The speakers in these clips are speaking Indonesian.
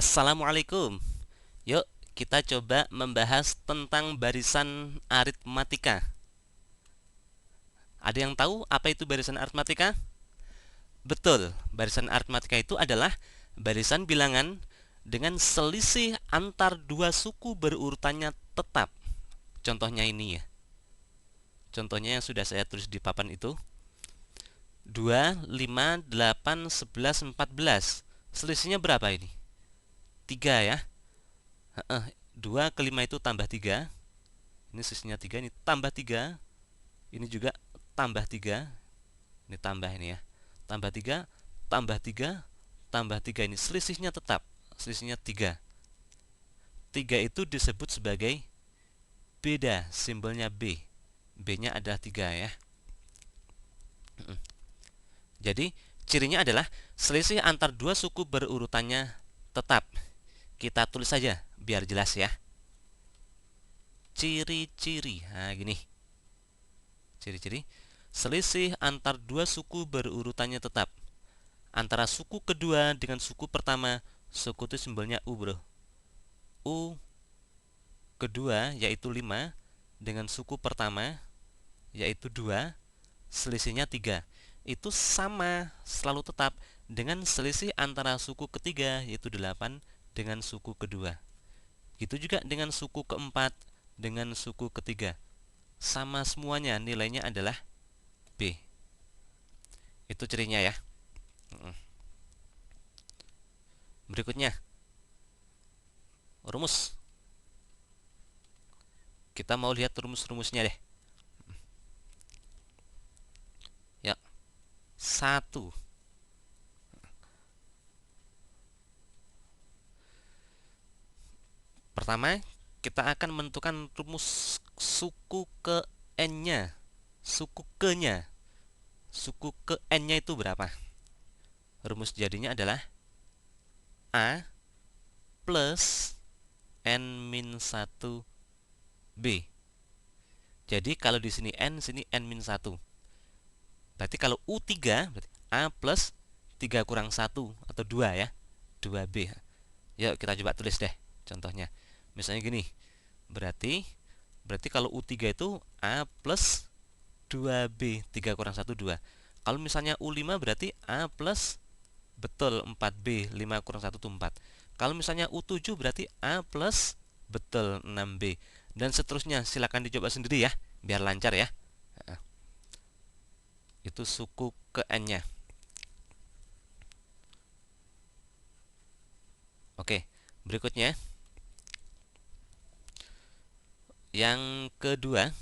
Assalamualaikum. Yuk, kita coba membahas tentang barisan aritmatika. Ada yang tahu apa itu barisan aritmatika? Betul, barisan aritmatika itu adalah barisan bilangan dengan selisih antar dua suku berurutannya tetap. Contohnya ini ya. Contohnya yang sudah saya tulis di papan itu. 2, 5, 8, 11, 14. Selisihnya berapa ini? 3 ya. 2 ke 5 itu tambah 3. Ini selisihnya 3, ini tambah 3. Ini juga tambah 3. Ini tambah ini ya. Tambah 3, tambah 3, tambah 3. Ini selisihnya tetap. Selisihnya 3. 3 itu disebut sebagai beda, simbolnya B. B-nya adalah 3 ya. Jadi, cirinya adalah selisih antar dua suku berurutannya tetap. Kita tulis saja biar jelas ya. Ciri-ciri. Nah, gini. Ciri-ciri. Selisih antar dua suku berurutannya tetap. Antara suku kedua dengan suku pertama, suku itu simbolnya U, bro. U kedua yaitu 5 dengan suku pertama yaitu 2, selisihnya 3. Itu sama, selalu tetap dengan selisih antara suku ketiga yaitu 8 dengan suku kedua. Gitu juga dengan suku keempat dengan suku ketiga. Sama semuanya, nilainya adalah B. Itu cirinya ya. Berikutnya, rumus. Kita mau lihat rumus-rumusnya deh. Ya, 1. Pertama, kita akan menentukan rumus suku ke n-nya. Suku ke-nya. Suku ke n-nya itu berapa? Rumus jadinya adalah A plus n-1 B. Jadi kalau di sini n-1. Berarti kalau U3 berarti A plus 3 kurang 1 atau 2 ya. 2B. Yuk kita coba tulis deh contohnya. Misalnya gini. Berarti kalau U3 itu A plus 2B. 3 kurang 1 2. Kalau misalnya U5 berarti A plus betul 4B. 5 kurang 1 itu 4. Kalau misalnya U7 berarti A plus betul 6B. Dan seterusnya, silakan dicoba sendiri ya, biar lancar ya. Itu suku ke n-nya. Oke, berikutnya. Yang kedua,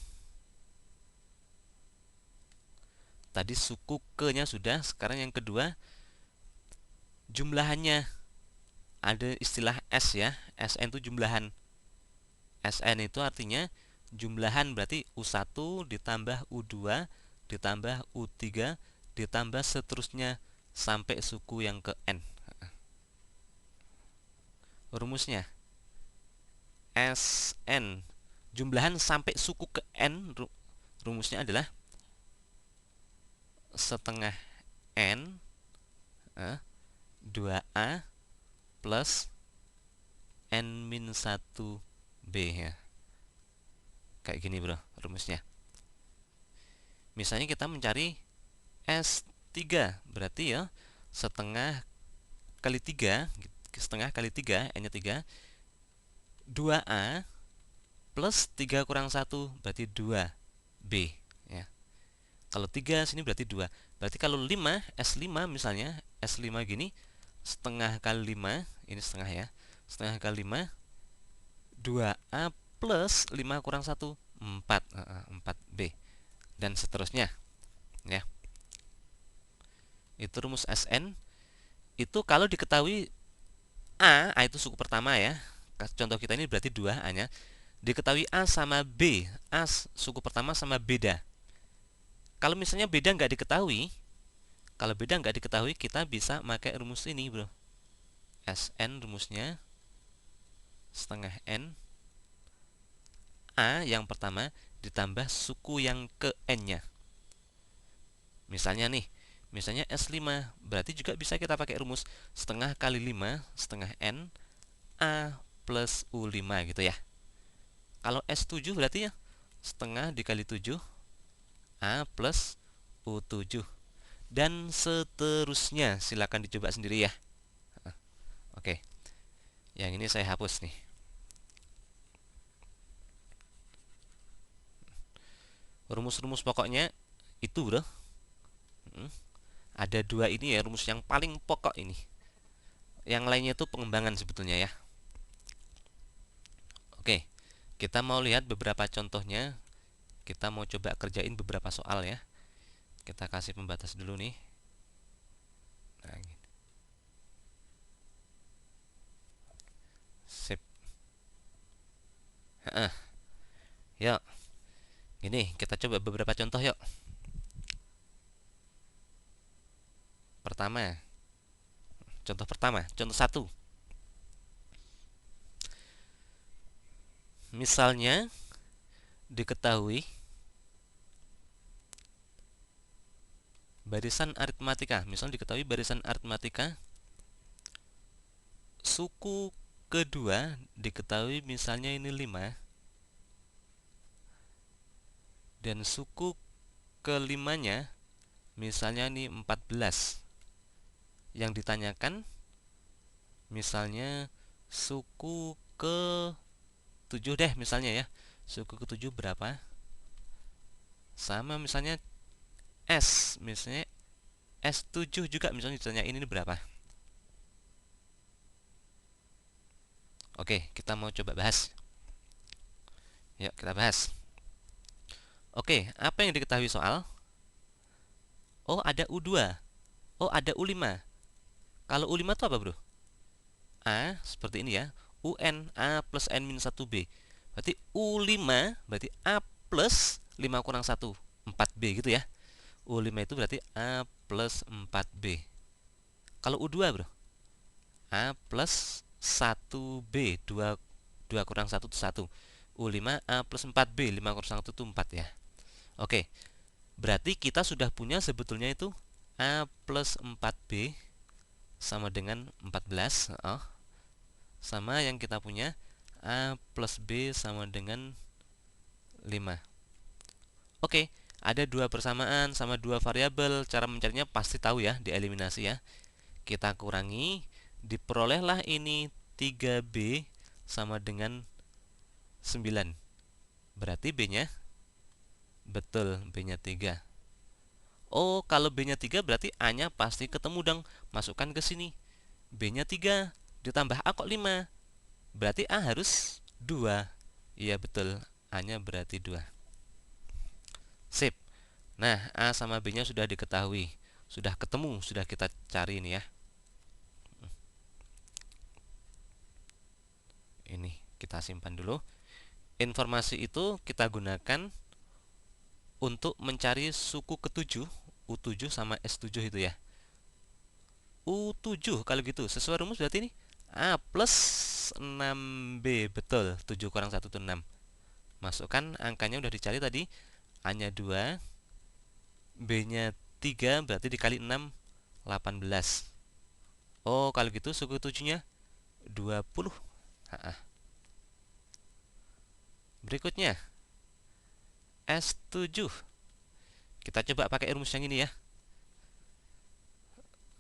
tadi suku ke-nya sudah, sekarang yang kedua, jumlahannya. Ada istilah S ya, SN itu jumlahan. SN itu artinya jumlahan, berarti U1 ditambah U2 ditambah U3 ditambah seterusnya sampai suku yang ke N. Rumusnya SN jumlahan sampai suku ke N, rumusnya adalah setengah N 2A plus N-1B ya. Kayak gini bro rumusnya. Misalnya kita mencari S3, berarti ya setengah kali 3, setengah kali 3, N-nya 3, 2A plus 3 kurang 1, berarti 2B ya. Kalau 3 sini berarti 2. Berarti kalau 5, S5 misalnya, S5 gini, setengah kali 5, ini setengah ya, setengah kali 5, 2A plus 5 kurang 1, 4, 4B. Dan seterusnya ya. Itu rumus SN. Itu kalau diketahui A itu suku pertama ya. Contoh kita ini berarti 2 A-nya. Diketahui A sama B, A suku pertama sama beda. Kalau misalnya beda nggak diketahui, kita bisa pakai rumus ini bro. SN rumusnya setengah N A yang pertama ditambah suku yang ke N-nya. Misalnya nih, misalnya S5, berarti juga bisa kita pakai rumus setengah kali 5, setengah N A plus U5 gitu ya. Kalau S7 berarti ya setengah dikali 7 A plus U7 dan seterusnya. Silakan dicoba sendiri ya. Oke, yang ini saya hapus nih. Rumus-rumus pokoknya itu bro. Ada dua ini ya rumus yang paling pokok ini. Yang lainnya itu pengembangan sebetulnya ya. Oke, kita mau lihat beberapa contohnya. Kita mau coba kerjain beberapa soal ya. Kita kasih pembatas dulu nih. Nah, gini. Sip. Yuk, gini kita coba beberapa contoh yuk. Contoh pertama, contoh 1. Misalnya diketahui barisan aritmatika, suku kedua diketahui misalnya ini 5 dan suku kelimanya misalnya ini 14. Yang ditanyakan misalnya suku ke 7 deh misalnya ya. Suku ke-7 berapa? Sama misalnya misalnya S7 juga misalnya ditanya ini berapa? Oke, kita mau coba bahas. Yuk, kita bahas. Oke, apa yang diketahui soal? Oh, ada U2. Oh, ada U5. Kalau U5 itu apa, bro? A, seperti ini ya. UN, A plus N minus 1B. Berarti U5, berarti A plus 5 kurang 1, 4B gitu ya. U5 itu berarti A plus 4B. Kalau U2, bro? A plus 1B, 2 kurang 1 itu 1. U5 A plus 4B, 5 kurang 1 itu 4 ya. Oke, berarti kita sudah punya sebetulnya itu A plus 4B sama dengan 14. Sama yang kita punya A plus B sama dengan 5. Oke, ada dua persamaan sama dua variabel. Cara mencarinya pasti tahu ya, dieliminasi ya. Kita kurangi, diperolehlah ini 3B sama dengan 9. Berarti B-nya betul, B-nya 3. Oh, kalau B-nya 3 berarti A-nya pasti ketemu dong. Masukkan ke sini. B-nya 3 ditambah A kok 5. Berarti A harus 2. Iya betul, A-nya berarti 2. Sip. Nah, A sama B-nya sudah diketahui. Sudah ketemu, sudah kita cari ini ya. Ini kita simpan dulu. Informasi itu kita gunakan untuk mencari suku ke-7, U7 sama S7 itu ya. U7 kalau gitu, sesuai rumus berarti ini A plus 6B, betul, 7 kurang 1 itu 6. Masukkan angkanya udah dicari tadi. A-nya 2, B-nya 3, berarti dikali 6, 18. Oh, kalau gitu suku 7-nya 20. Berikutnya, S7. Kita coba pakai rumus yang ini ya.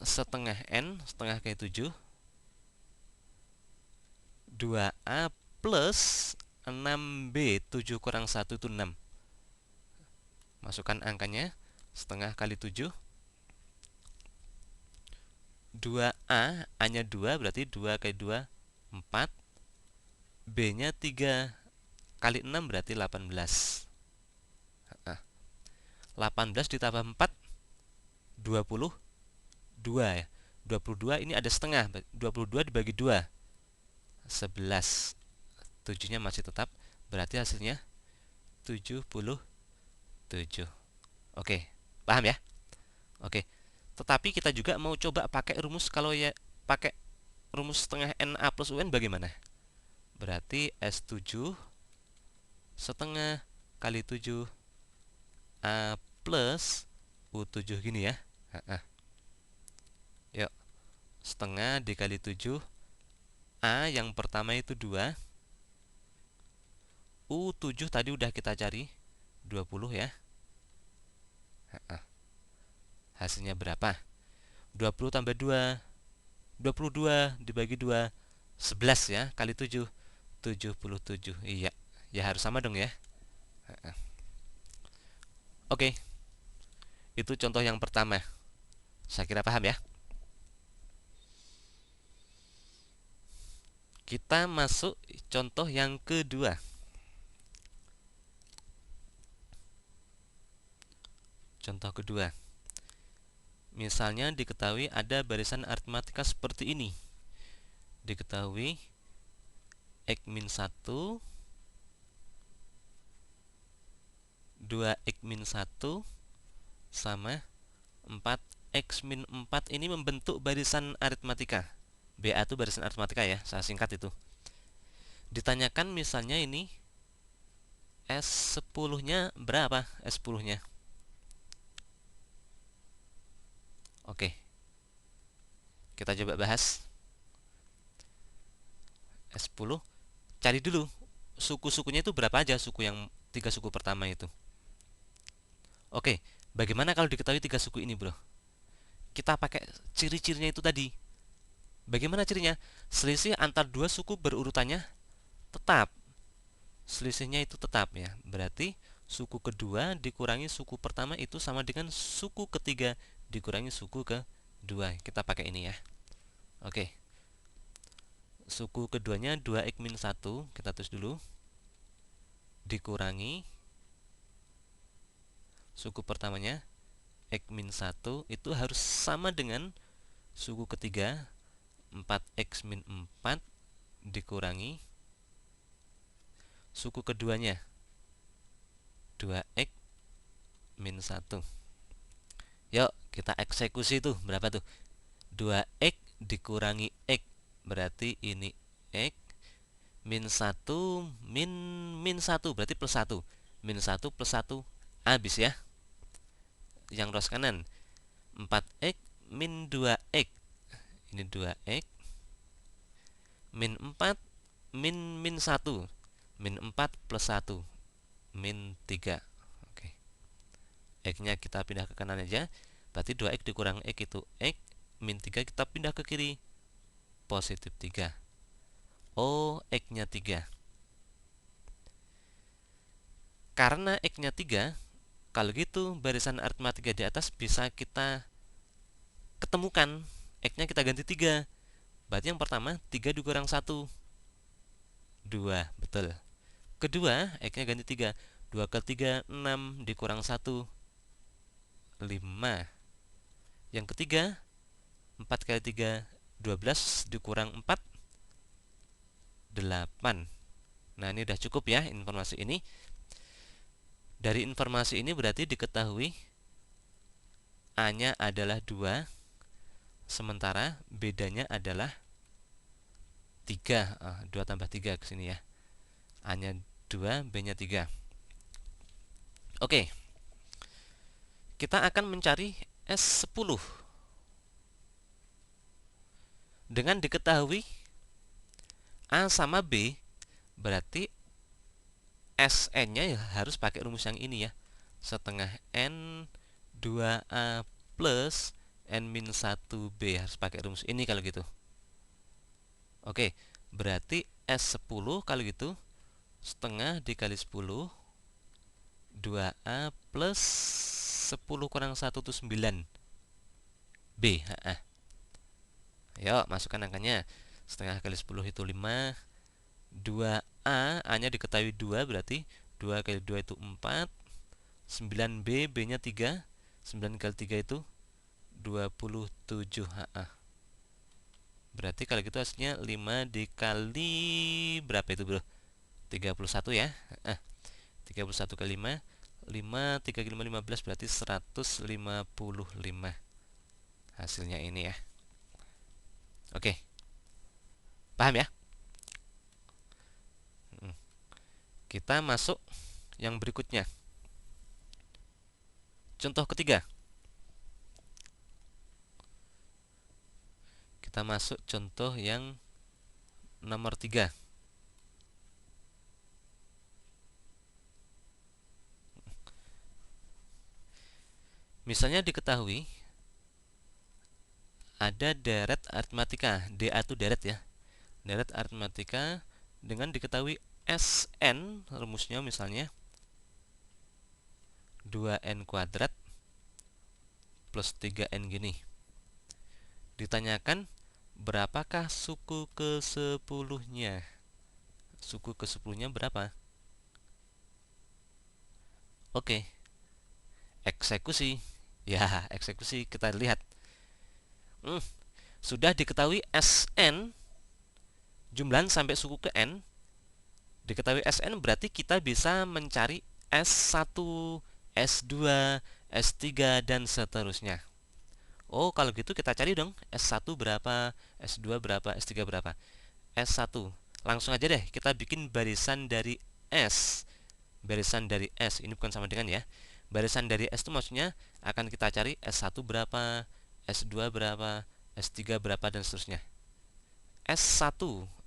Setengah N, setengah kali 7, 2A plus 6B, 7 kurang 1 itu 6. Masukkan angkanya, setengah kali 7. 2A, A-nya 2, berarti 2 kali 2, 4. B-nya 3 kali 6, berarti 18. 18 ditambah 4, 22 ya. 22 ini ada setengah, 22 dibagi 2, 11. 7-nya masih tetap, berarti hasilnya 77. Oke, paham ya? Oke. Tetapi kita juga mau coba pakai rumus, kalau ya pakai rumus setengah NA plus UN bagaimana? Berarti S7 setengah kali 7 A plus U7 gini ya. Yuk, setengah dikali 7 A yang pertama itu 2. U7 tadi udah kita cari 20 ya. Hasilnya berapa? 20 tambah 2, 22 dibagi 2, 11 ya, kali 7, 77. Iya, ya harus sama dong ya. Oke, itu contoh yang pertama. Saya kira paham ya. Kita masuk contoh yang kedua. Contoh kedua. Misalnya diketahui ada barisan aritmatika seperti ini. Diketahui X min 1, 2X min 1 sama 4X min 4 ini membentuk barisan aritmatika. BA itu barisan aritmatika ya, saya singkat itu. Ditanyakan misalnya ini S10-nya berapa? S10-nya. Oke. Kita coba bahas. S10. Cari dulu suku-sukunya itu berapa aja, suku yang 3 suku pertama itu. Oke, bagaimana kalau diketahui 3 suku ini, bro? Kita pakai ciri-cirinya itu tadi. Bagaimana cirinya? Selisih antar 2 suku berurutannya tetap. Selisihnya itu tetap ya. Berarti suku kedua dikurangi suku pertama itu sama dengan suku ketiga dikurangi suku kedua. Kita pakai ini ya. Oke. Suku keduanya 2X min 1, kita tulis dulu. Dikurangi suku pertamanya X min 1 itu harus sama dengan suku ketiga 4X min 4 dikurangi suku keduanya 2X min 1. Yuk kita eksekusi tuh, berapa tuh? 2X dikurangi X, berarti ini X min 1 min 1 berarti plus 1. Min 1 plus 1 habis ya. Yang ros kanan 4X min 2X. Ini 2X min 4 min 1. Min 4 plus 1 min 3. Oke. X-nya kita pindah ke kanan aja. Berarti 2X dikurang X itu X. Min 3 kita pindah ke kiri. Positif 3. Oh, X-nya 3. Karena X-nya 3, kalau gitu barisan aritmatika di atas bisa kita ketemukan. X-nya kita ganti 3. Berarti yang pertama 3 dikurang 1. 2, betul. Kedua, X-nya ganti 3. 2 ke 3, 6 dikurang 1. 5. Yang ketiga, 4 kali 3, 12 dikurang 4, 8. Nah, ini udah cukup ya informasi ini. Dari informasi ini berarti diketahui A-nya adalah 2, sementara bedanya adalah 3. 2 tambah 3 ke sini ya. A-nya 2, B-nya 3. Oke. Kita akan mencari S10. Dengan diketahui A sama B, berarti Sn-nya ya harus pakai rumus yang ini ya. Setengah N 2A plus N-1B, harus pakai rumus ini kalau gitu. Oke, berarti S10 kalau gitu setengah dikali 10 2A plus 10 kurang 1 itu 9 B. Yuk masukkan angkanya. Setengah kali 10 itu 5. 2A, A-nya diketahui 2, berarti 2 kali 2 itu 4. 9B, B-nya 3. 9 kali 3 itu 27. Berarti kalau gitu hasilnya 5 dikali berapa itu, bro? 31 ya. 31 kali 5. 5, 3 kali 5, 15, berarti 155. Hasilnya ini ya. Oke. Paham ya? Kita masuk yang berikutnya. Contoh ketiga. Kita masuk contoh yang nomor 3. Misalnya diketahui ada deret aritmatika, DA itu deret ya. Deret aritmatika dengan diketahui Sn, rumusnya misalnya 2n kuadrat plus 3n gini. Ditanyakan berapakah suku ke-10-nya? Suku ke-10-nya berapa? Oke. Eksekusi. Ya, eksekusi kita lihat. Sudah diketahui Sn, jumlahan sampai suku ke n. Diketahui Sn berarti kita bisa mencari S1, S2, S3, dan seterusnya. Oh, kalau gitu kita cari dong. S1 berapa, S2 berapa, S3 berapa. S1. Langsung aja deh, kita bikin barisan dari S. Barisan dari S, ini bukan sama dengan ya. Barisan dari S itu maksudnya akan kita cari S1 berapa, S2 berapa, S3 berapa, dan seterusnya. S1,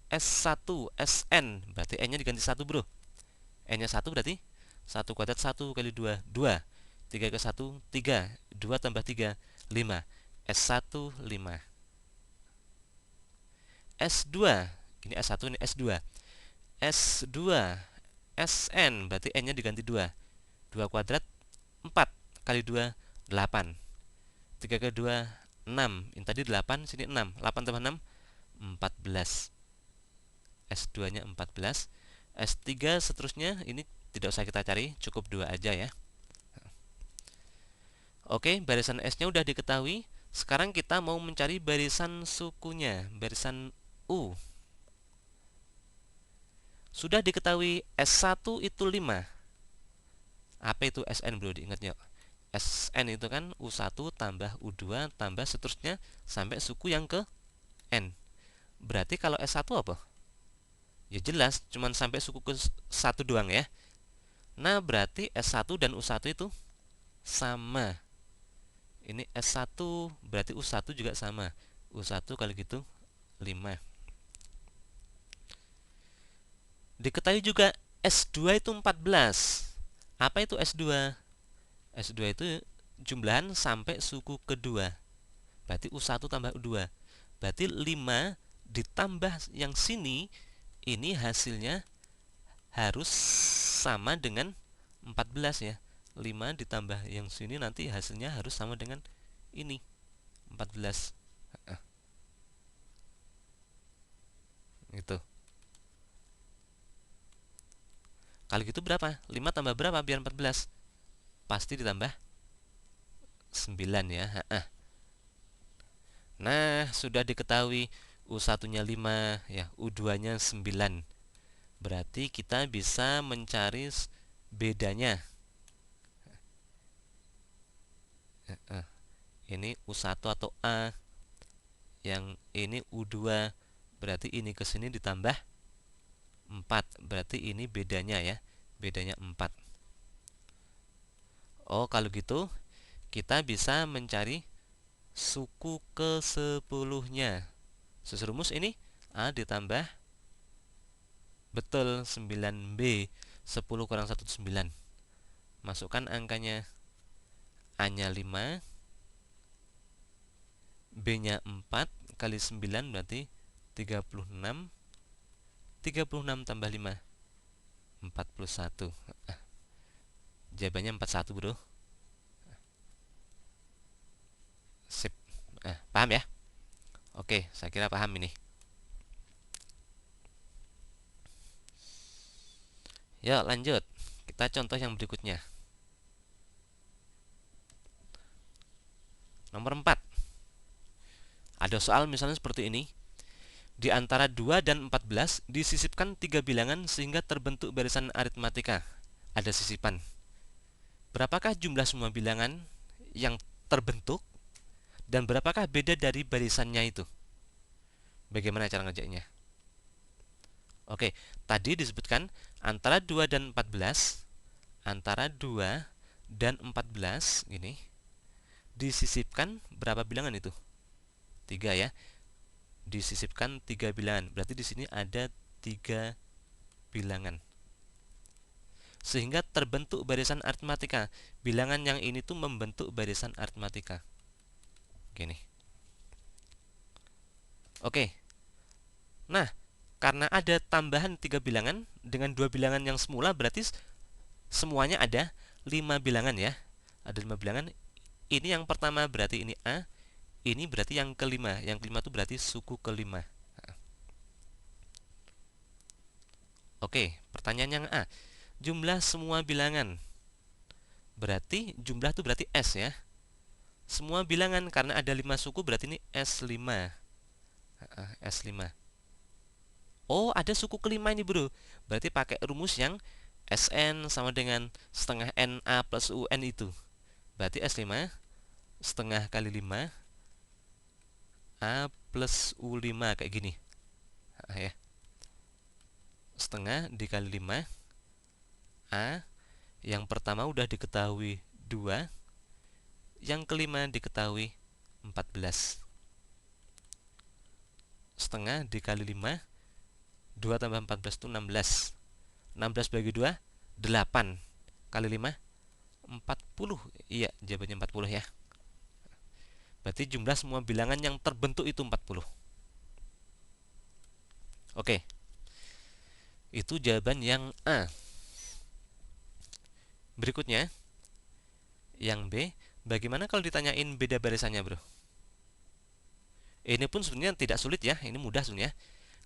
S1, Sn, berarti N-nya diganti 1 bro. N-nya 1 berarti 1 kuadrat 1 kali 2, 2. 3 ke 1, 3. 2 tambah 3, 5. S1, 5. S2, ini S1, ini S2. S2, Sn, berarti N-nya diganti 2. 2 kuadrat, 4. Kali 2, 8. 3 ke 2, 6. Ini tadi 8, sini 6. 8 tambah 6, 14. S2-nya 14. S3 seterusnya, ini tidak usah kita cari, cukup 2 aja ya. Oke, barisan S-nya udah diketahui. Sekarang kita mau mencari barisan sukunya, barisan U. Sudah diketahui S1 itu 5. Apa itu Sn bro, diingat yuk. Sn itu kan U1 tambah U2 tambah seterusnya sampai suku yang ke N. Berarti kalau S1 apa? Ya jelas, cuman sampai suku ke 1 doang ya. Nah, berarti S1 dan U1 itu sama. Ini S1 berarti U1 juga sama. U1 kalau gitu 5. Diketahui juga S2 itu 14. Apa itu S2? S2 itu jumlahan sampai suku kedua. Berarti U1 tambah U2. Berarti 5 ditambah yang sini, ini hasilnya harus sama dengan 14 ya. 5 ditambah yang sini nanti hasilnya harus sama dengan ini, 14. Gitu. Kalau gitu berapa? 5 tambah berapa biar 14? Pasti ditambah 9 ya. Nah, sudah diketahui U1-nya 5 ya, U2-nya 9. Berarti kita bisa mencari bedanya. Ini U1 atau A. Yang ini U2. Berarti ini ke sini ditambah 4. Berarti ini bedanya ya. Bedanya 4. Oh, kalau gitu kita bisa mencari suku ke-10-nya. Rumus ini A ditambah, betul, 9B. 10 kurang 1 itu 9. Masukkan angkanya. A-nya 5, B-nya 4 kali 9 berarti 36. 36 tambah 5, 41. Jawabannya 41 bro. Sip. Paham ya? Oke, saya kira paham ini. Yuk lanjut. Kita contoh yang berikutnya. Nomor 4. Ada soal misalnya seperti ini. Di antara 2 dan 14 disisipkan 3 bilangan sehingga terbentuk barisan aritmatika. Ada sisipan. Berapakah jumlah semua bilangan yang terbentuk dan berapakah beda dari barisannya itu? Bagaimana cara ngerjainnya? Oke, tadi disebutkan antara 2 dan 14. Antara 2 dan 14 gini. Disisipkan berapa bilangan itu? 3 ya. disisipkan 3 bilangan. Berarti di sini ada 3 bilangan. Sehingga terbentuk barisan aritmatika. Bilangan yang ini tuh membentuk barisan aritmatika. Gini. Oke. Nah, karena ada tambahan 3 bilangan dengan 2 bilangan yang semula, berarti semuanya ada 5 bilangan ya. Ada 5 bilangan. Ini yang pertama berarti ini A. Ini berarti yang kelima. Yang kelima itu berarti suku kelima. Oke, pertanyaan yang A. Jumlah semua bilangan. Berarti jumlah itu berarti S ya. Semua bilangan karena ada 5 suku berarti ini S5. S5. Oh, ada suku kelima ini, Bro. Berarti pakai rumus yang Sn sama dengan setengah Na plus Un itu. Berarti S5 setengah kali 5 A plus U5 kayak gini. Ya. Setengah dikali 5 A yang pertama udah diketahui 2, yang kelima diketahui 14. Setengah dikali 5, 2 tambah 14 itu 16. 16 bagi 2, 8. Kali 5, 40. Iya, jawabannya 40 ya. Berarti jumlah semua bilangan yang terbentuk itu 40. Oke. Itu jawaban yang A. Berikutnya, yang B. Bagaimana kalau ditanyain beda barisannya, Bro? Ini pun sebenarnya tidak sulit ya. Ini mudah sebenarnya.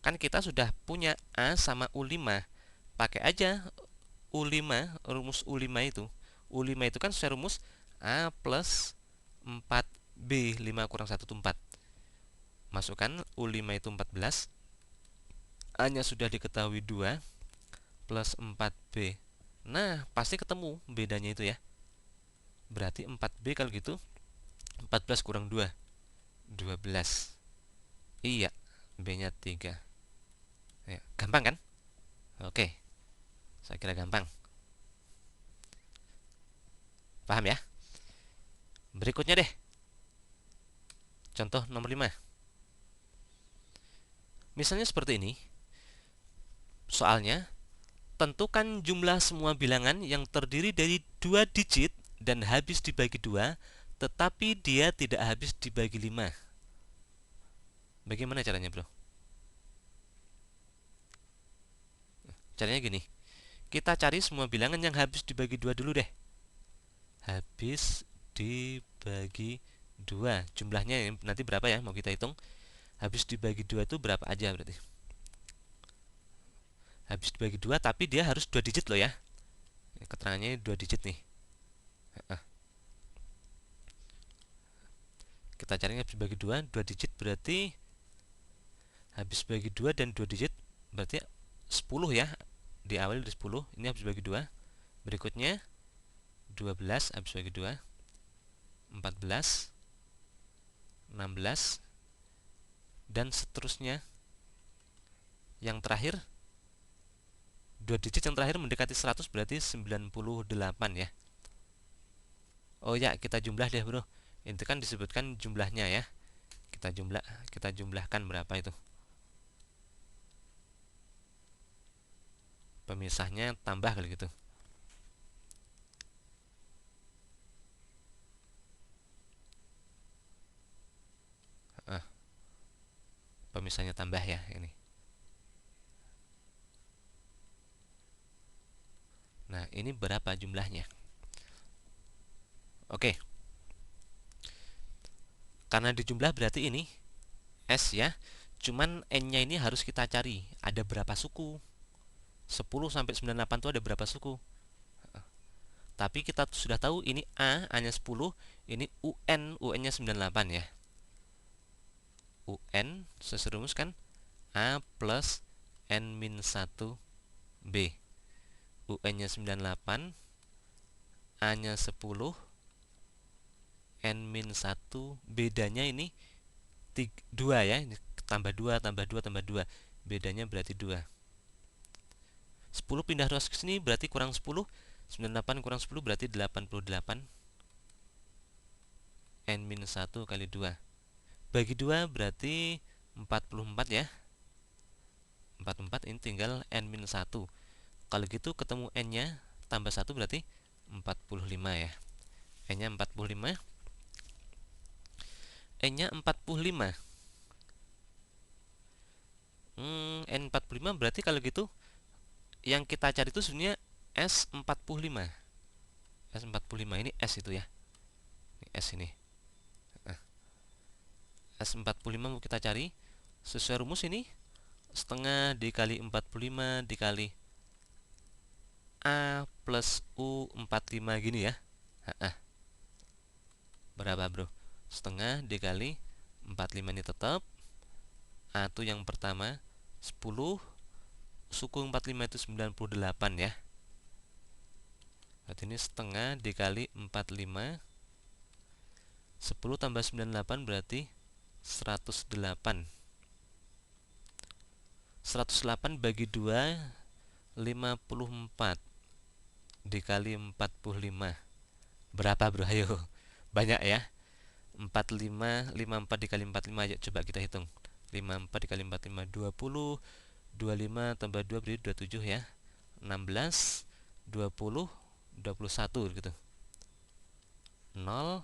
Kan kita sudah punya A sama U5. Pakai aja U5, rumus U5 itu. U5 itu kan sesuai rumus A plus 4B, 5 kurang 1 itu 4. Masukkan U5 itu 14. A-nya sudah diketahui 2 plus 4B. Nah, pasti ketemu bedanya itu ya. Berarti 4B kalau gitu 14 kurang 2, 12. Iya, B-nya 3. Ya, gampang kan? Oke, saya kira gampang. Paham ya? Berikutnya deh. Contoh nomor 5. Misalnya seperti ini. Soalnya, tentukan jumlah semua bilangan yang terdiri dari 2 digit dan habis dibagi 2, tetapi dia tidak habis dibagi 5. Bagaimana caranya, Bro? Caranya gini. Kita cari semua bilangan yang habis dibagi 2 dulu deh. Habis dibagi 2. Jumlahnya nanti berapa ya? Mau kita hitung. Habis dibagi 2 itu berapa aja berarti? Habis dibagi 2 tapi dia harus 2 digit loh ya. Keterangannya 2 digit nih. Kita cari habis dibagi 2, 2 digit berarti habis bagi 2 dan 2 digit berarti 10 ya. Diawali dari 10, ini habis bagi 2. Berikutnya 12 habis bagi 2. 14, 16 dan seterusnya. Yang terakhir 2 digit yang terakhir mendekati 100 berarti 98 ya. Oh ya, kita jumlah deh, Bro. Itu kan disebutkan jumlahnya ya. Kita jumlahkan berapa itu. Pemisahnya tambah kali gitu. Pemisahnya tambah ya ini. Nah, ini berapa jumlahnya? Oke. Karena dijumlah berarti ini S ya. Cuman N-nya ini harus kita cari. Ada berapa suku? 10 sampai 98 itu ada berapa suku? Tapi kita sudah tahu ini A-nya 10, ini UN-nya 98 ya. UN sesuai rumus kan A plus N-1B. UN-nya 98, A-nya 10, N-1, bedanya ini 2 ya. Tambah 2, tambah 2, tambah 2. Bedanya berarti 2. 10 pindah ruas ke sini berarti kurang 10. 98 kurang 10 berarti 88. N-1 kali 2. Bagi 2 berarti 44 ya. 44 ini tinggal n-1. Kalau gitu ketemu n-nya tambah 1 berarti 45 ya. N-nya 45. N-nya 45. N45 berarti kalau gitu yang kita cari itu sebenarnya S45. S45 ini S itu ya. Ini S ini. Nah, S45 mau kita cari sesuai rumus ini setengah dikali 45 dikali A plus U45 gini ya. Berapa bro? Setengah dikali 45 ini tetap A itu yang pertama 10, suku 45 itu 98 ya. Berarti ini setengah dikali 45, 10 tambah 98 berarti 108. 108 bagi 2, 54 dikali 45. Berapa bro? Ayo. Banyak ya. 45, 54 dikali 45. Ayo coba kita hitung. 54 dikali 45, 20. 25 tambah 2 berarti 27 ya. 16, 20, 21 gitu. 0,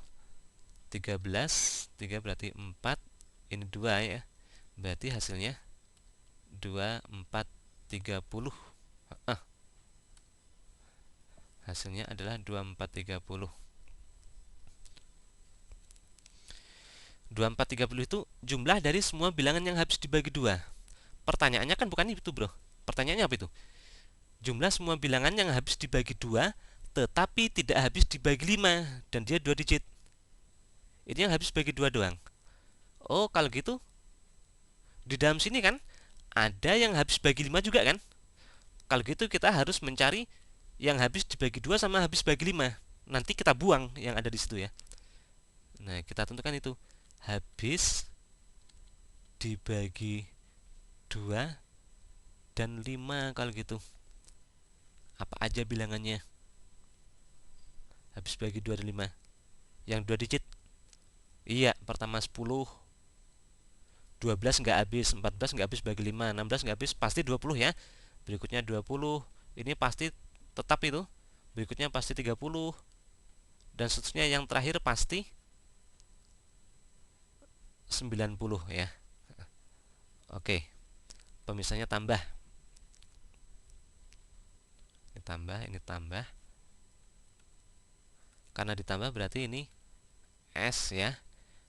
13, 3 berarti 4. Ini 2 ya. Berarti hasilnya 2, 4, 30. Hasilnya adalah 2, 4, 30. 2, 4, 30 itu jumlah dari semua bilangan yang habis dibagi 2. Pertanyaannya kan bukan itu bro. Pertanyaannya apa itu? Jumlah semua bilangan yang habis dibagi 2 tetapi tidak habis dibagi 5 dan dia 2 digit. Ini yang habis bagi 2 doang. Oh kalau gitu di dalam sini kan ada yang habis bagi 5 juga kan? Kalau gitu kita harus mencari yang habis dibagi 2 sama habis bagi 5. Nanti kita buang yang ada di situ ya. Nah, kita tentukan itu. Habis dibagi 2 dan 5 kalau gitu. Apa aja bilangannya? Habis bagi 2 dan 5. Yang 2 digit. Iya, pertama 10. 12 nggak habis, 14 nggak habis bagi 5, 16 nggak habis, pasti 20 ya. Berikutnya 20. Ini pasti tetap itu. Berikutnya pasti 30. Dan seterusnya yang terakhir pasti 90 ya. Oke. Pemisahnya tambah. Ini tambah, ini tambah. Karena ditambah berarti ini S ya.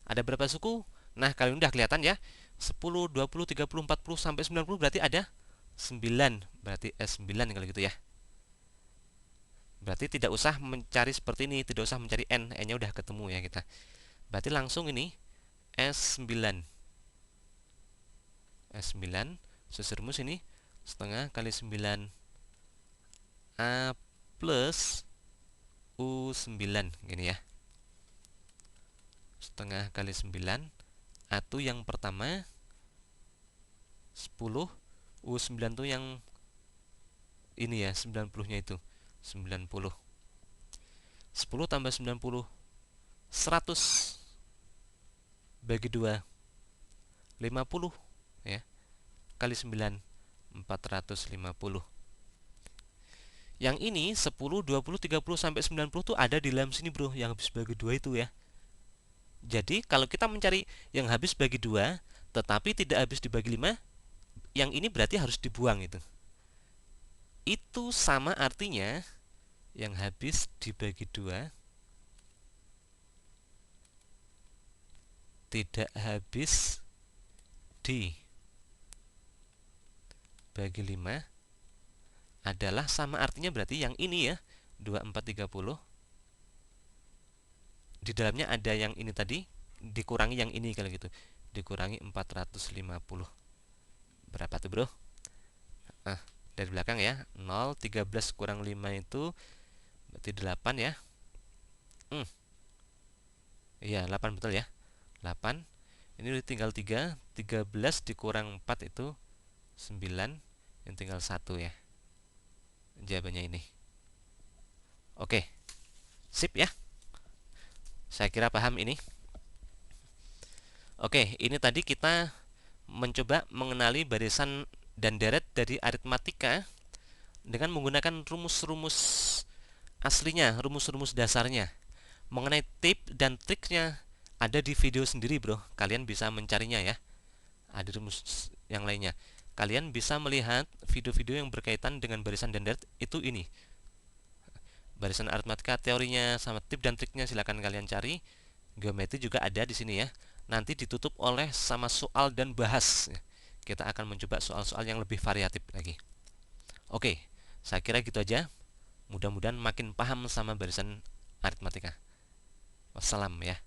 Ada berapa suku? Nah, kali ini udah kelihatan ya. 10, 20, 30, 40 sampai 90 berarti ada 9. Berarti S9 kalau gitu ya. Berarti tidak usah mencari seperti ini, tidak usah mencari N. N-nya udah ketemu ya kita. Berarti langsung ini S9. S9 sesuai rumus ini setengah kali 9 A plus U9 gini ya. Setengah kali 9 A itu yang pertama 10, U9 itu yang ini ya, 90-nya itu 90. 10 tambah 90 100 bagi 2 50 ya. Kali 9 450. Yang ini 10, 20, 30 sampai 90 tuh ada di dalam sini bro, yang habis bagi 2 itu ya. Jadi kalau kita mencari yang habis bagi 2 tetapi tidak habis dibagi 5, yang ini berarti harus dibuang itu. Itu sama artinya yang habis dibagi 2 tidak habis dibagi 5 adalah sama artinya berarti yang ini ya, 2, 4, 30. Di dalamnya ada yang ini tadi, dikurangi yang ini kalau gitu. Dikurangi 450. Berapa tuh bro? Dari belakang ya. 0, 13 kurang 5 itu berarti 8 ya. Iya, 8 betul ya. 8. Ini tinggal 3. 13 dikurang 4 itu 9. Yang tinggal 1 ya. Jawabannya ini. Oke. Sip ya. Saya kira paham ini. Oke, ini tadi kita mencoba mengenali barisan dan deret dari aritmatika dengan menggunakan rumus-rumus aslinya, rumus-rumus dasarnya. Mengenai tip dan triknya ada di video sendiri, bro. Kalian bisa mencarinya ya. Ada rumus yang lainnya. Kalian bisa melihat video-video yang berkaitan dengan barisan dan deret itu ini. Barisan aritmatika teorinya sama tip dan triknya silakan kalian cari. Geometri juga ada di sini ya. Nanti ditutup oleh sama soal dan bahas. Kita akan mencoba soal-soal yang lebih variatif lagi. Oke, saya kira gitu aja. Mudah-mudahan makin paham sama barisan aritmatika. Wassalam ya.